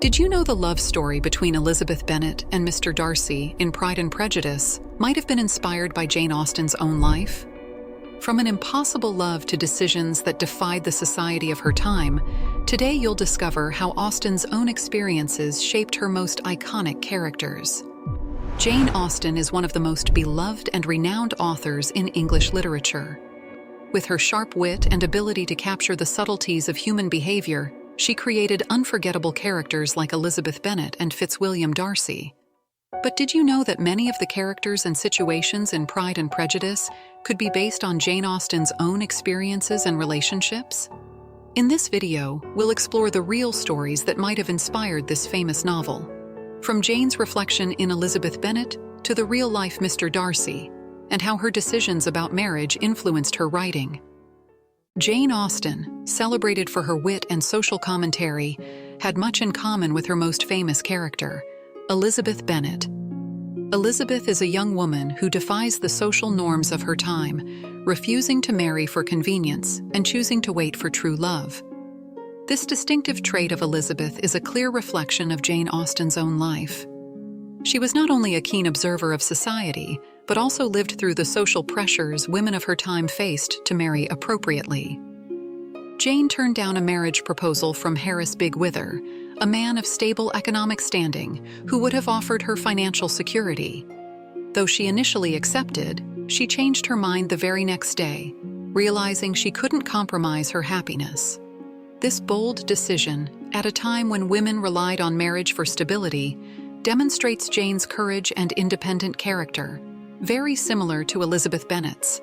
Did you know the love story between Elizabeth Bennet and Mr. Darcy in Pride and Prejudice might have been inspired by Jane Austen's own life? From an impossible love to decisions that defied the society of her time, today you'll discover how Austen's own experiences shaped her most iconic characters. Jane Austen is one of the most beloved and renowned authors in English literature. With her sharp wit and ability to capture the subtleties of human behavior, she created unforgettable characters like Elizabeth Bennet and Fitzwilliam Darcy. But did you know that many of the characters and situations in Pride and Prejudice could be based on Jane Austen's own experiences and relationships? In this video, we'll explore the real stories that might have inspired this famous novel. From Jane's reflection in Elizabeth Bennet to the real-life Mr. Darcy, and how her decisions about marriage influenced her writing. Jane Austen, celebrated for her wit and social commentary, had much in common with her most famous character, Elizabeth Bennet. Elizabeth is a young woman who defies the social norms of her time, refusing to marry for convenience and choosing to wait for true love. This distinctive trait of Elizabeth is a clear reflection of Jane Austen's own life. She was not only a keen observer of society, but also lived through the social pressures women of her time faced to marry appropriately. Jane turned down a marriage proposal from Harris Bigwither, a man of stable economic standing who would have offered her financial security. Though she initially accepted, she changed her mind the very next day, realizing she couldn't compromise her happiness. This bold decision, at a time when women relied on marriage for stability, demonstrates Jane's courage and independent character, very similar to Elizabeth Bennet's.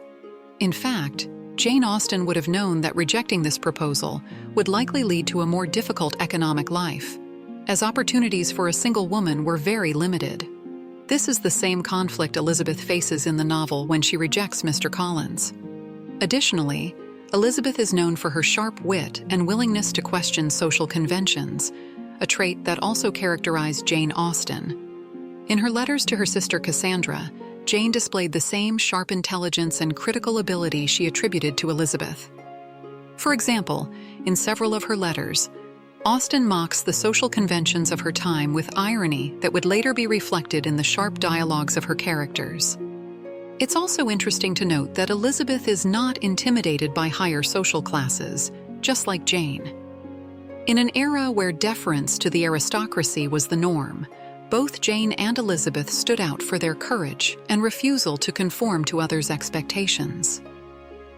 In fact, Jane Austen would have known that rejecting this proposal would likely lead to a more difficult economic life, as opportunities for a single woman were very limited. This is the same conflict Elizabeth faces in the novel when she rejects Mr. Collins. Additionally, Elizabeth is known for her sharp wit and willingness to question social conventions, a trait that also characterized Jane Austen. In her letters to her sister Cassandra, Jane displayed the same sharp intelligence and critical ability she attributed to Elizabeth. For example, in several of her letters, Austen mocks the social conventions of her time with irony that would later be reflected in the sharp dialogues of her characters. It's also interesting to note that Elizabeth is not intimidated by higher social classes, just like Jane. In an era where deference to the aristocracy was the norm, both Jane and Elizabeth stood out for their courage and refusal to conform to others' expectations.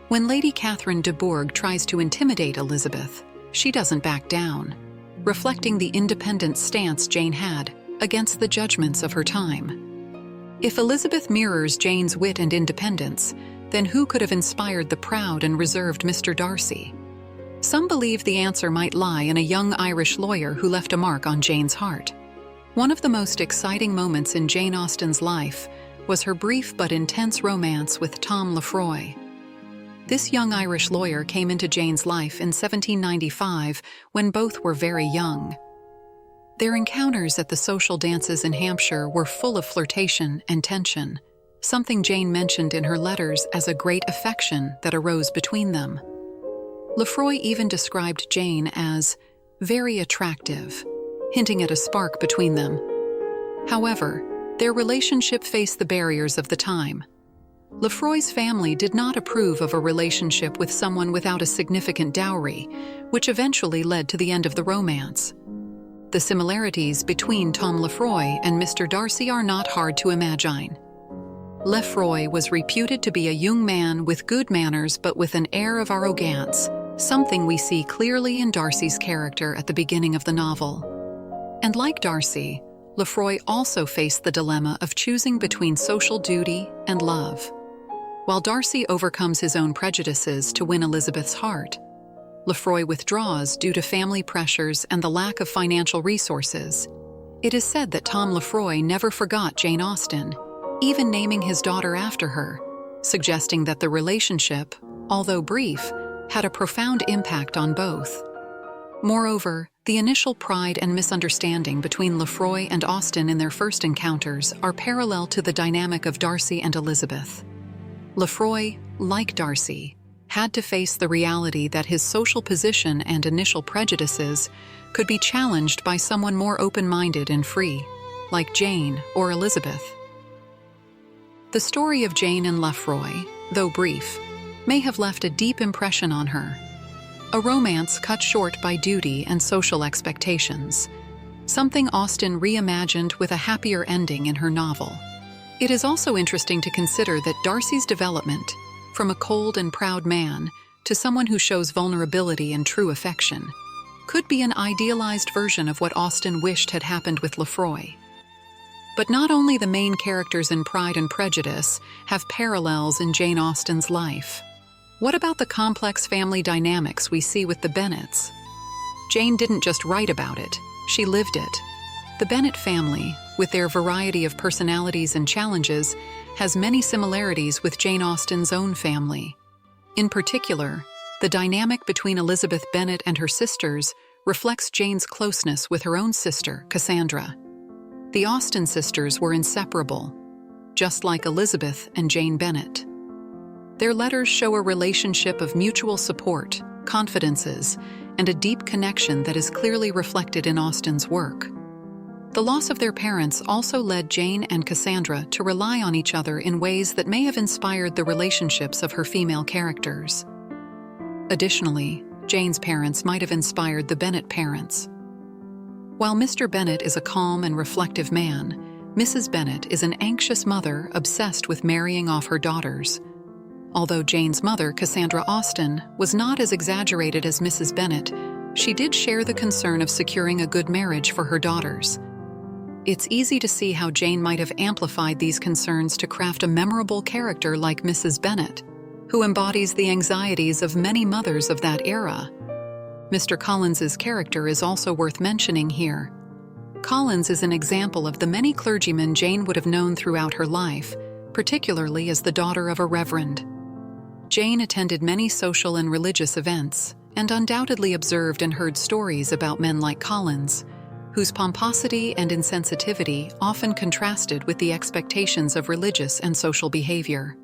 When Lady Catherine de Bourgh tries to intimidate Elizabeth, she doesn't back down, reflecting the independent stance Jane had against the judgments of her time. If Elizabeth mirrors Jane's wit and independence, then who could have inspired the proud and reserved Mr. Darcy? Some believe the answer might lie in a young Irish lawyer who left a mark on Jane's heart. One of the most exciting moments in Jane Austen's life was her brief but intense romance with Tom Lefroy. This young Irish lawyer came into Jane's life in 1795 when both were very young. Their encounters at the social dances in Hampshire were full of flirtation and tension, something Jane mentioned in her letters as a great affection that arose between them. Lefroy even described Jane as very attractive, hinting at a spark between them. However, their relationship faced the barriers of the time. Lefroy's family did not approve of a relationship with someone without a significant dowry, which eventually led to the end of the romance. The similarities between Tom Lefroy and Mr. Darcy are not hard to imagine. Lefroy was reputed to be a young man with good manners but with an air of arrogance, something we see clearly in Darcy's character at the beginning of the novel. And like Darcy, Lefroy also faced the dilemma of choosing between social duty and love. While Darcy overcomes his own prejudices to win Elizabeth's heart, Lefroy withdraws due to family pressures and the lack of financial resources. It is said that Tom Lefroy never forgot Jane Austen, even naming his daughter after her, suggesting that the relationship, although brief, had a profound impact on both. Moreover, the initial pride and misunderstanding between Lefroy and Austen in their first encounters are parallel to the dynamic of Darcy and Elizabeth. Lefroy, like Darcy, had to face the reality that his social position and initial prejudices could be challenged by someone more open-minded and free, like Jane or Elizabeth. The story of Jane and Lefroy, though brief, may have left a deep impression on her. A romance cut short by duty and social expectations, something Austen reimagined with a happier ending in her novel. It is also interesting to consider that Darcy's development, from a cold and proud man to someone who shows vulnerability and true affection, could be an idealized version of what Austen wished had happened with Lefroy. But not only the main characters in Pride and Prejudice have parallels in Jane Austen's life. What about the complex family dynamics we see with the Bennets? Jane didn't just write about it, she lived it. The Bennet family, with their variety of personalities and challenges, has many similarities with Jane Austen's own family. In particular, the dynamic between Elizabeth Bennet and her sisters reflects Jane's closeness with her own sister, Cassandra. The Austen sisters were inseparable, just like Elizabeth and Jane Bennet. Their letters show a relationship of mutual support, confidences, and a deep connection that is clearly reflected in Austen's work. The loss of their parents also led Jane and Cassandra to rely on each other in ways that may have inspired the relationships of her female characters. Additionally, Jane's parents might have inspired the Bennet parents. While Mr. Bennet is a calm and reflective man, Mrs. Bennet is an anxious mother obsessed with marrying off her daughters. Although Jane's mother, Cassandra Austen, was not as exaggerated as Mrs. Bennet, she did share the concern of securing a good marriage for her daughters. It's easy to see how Jane might have amplified these concerns to craft a memorable character like Mrs. Bennet, who embodies the anxieties of many mothers of that era. Mr. Collins's character is also worth mentioning here. Collins is an example of the many clergymen Jane would have known throughout her life, particularly as the daughter of a reverend. Jane attended many social and religious events, and undoubtedly observed and heard stories about men like Collins, whose pomposity and insensitivity often contrasted with the expectations of religious and social behavior.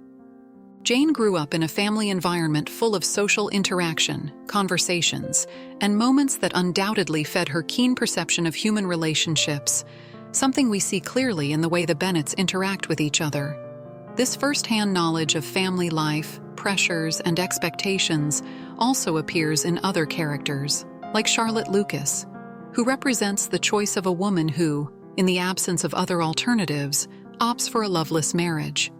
Jane grew up in a family environment full of social interaction, conversations, and moments that undoubtedly fed her keen perception of human relationships, something we see clearly in the way the Bennets interact with each other. This first-hand knowledge of family life, pressures, and expectations also appears in other characters, like Charlotte Lucas, who represents the choice of a woman who, in the absence of other alternatives, opts for a loveless marriage.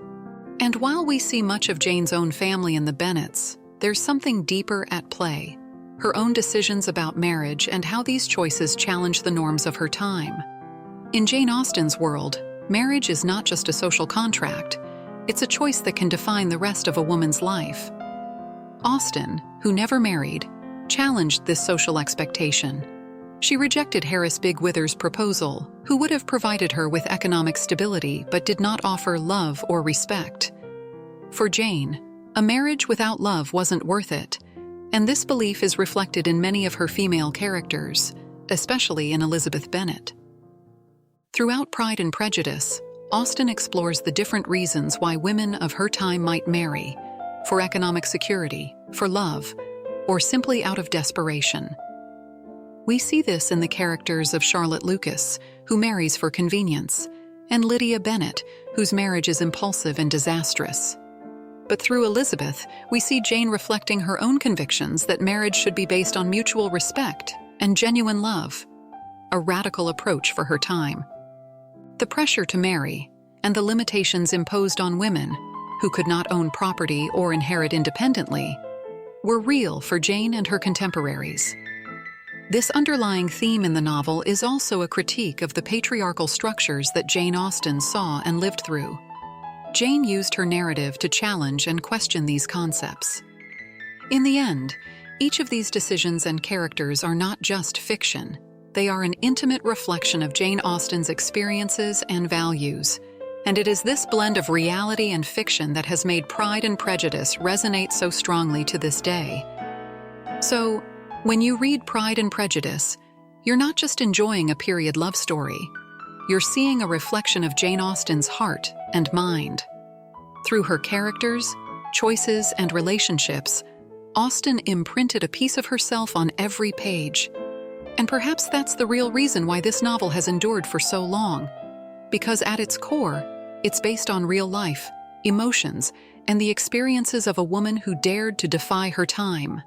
And while we see much of Jane's own family in the Bennets, there's something deeper at play: her own decisions about marriage and how these choices challenge the norms of her time. In Jane Austen's world, marriage is not just a social contract, it's a choice that can define the rest of a woman's life. Austen, who never married, challenged this social expectation. She rejected Harris Bigwither's proposal, who would have provided her with economic stability but did not offer love or respect. For Jane, a marriage without love wasn't worth it, and this belief is reflected in many of her female characters, especially in Elizabeth Bennet. Throughout Pride and Prejudice, Austen explores the different reasons why women of her time might marry: for economic security, for love, or simply out of desperation. We see this in the characters of Charlotte Lucas, who marries for convenience, and Lydia Bennet, whose marriage is impulsive and disastrous. But through Elizabeth, we see Jane reflecting her own convictions that marriage should be based on mutual respect and genuine love, a radical approach for her time. The pressure to marry, and the limitations imposed on women, who could not own property or inherit independently, were real for Jane and her contemporaries. This underlying theme in the novel is also a critique of the patriarchal structures that Jane Austen saw and lived through. Jane used her narrative to challenge and question these concepts. In the end, each of these decisions and characters are not just fiction. They are an intimate reflection of Jane Austen's experiences and values, and it is this blend of reality and fiction that has made Pride and Prejudice resonate so strongly to this day. So, when you read Pride and Prejudice, you're not just enjoying a period love story, you're seeing a reflection of Jane Austen's heart and mind. Through her characters, choices, and relationships, Austen imprinted a piece of herself on every page. And perhaps that's the real reason why this novel has endured for so long. Because at its core, it's based on real life, emotions, and the experiences of a woman who dared to defy her time.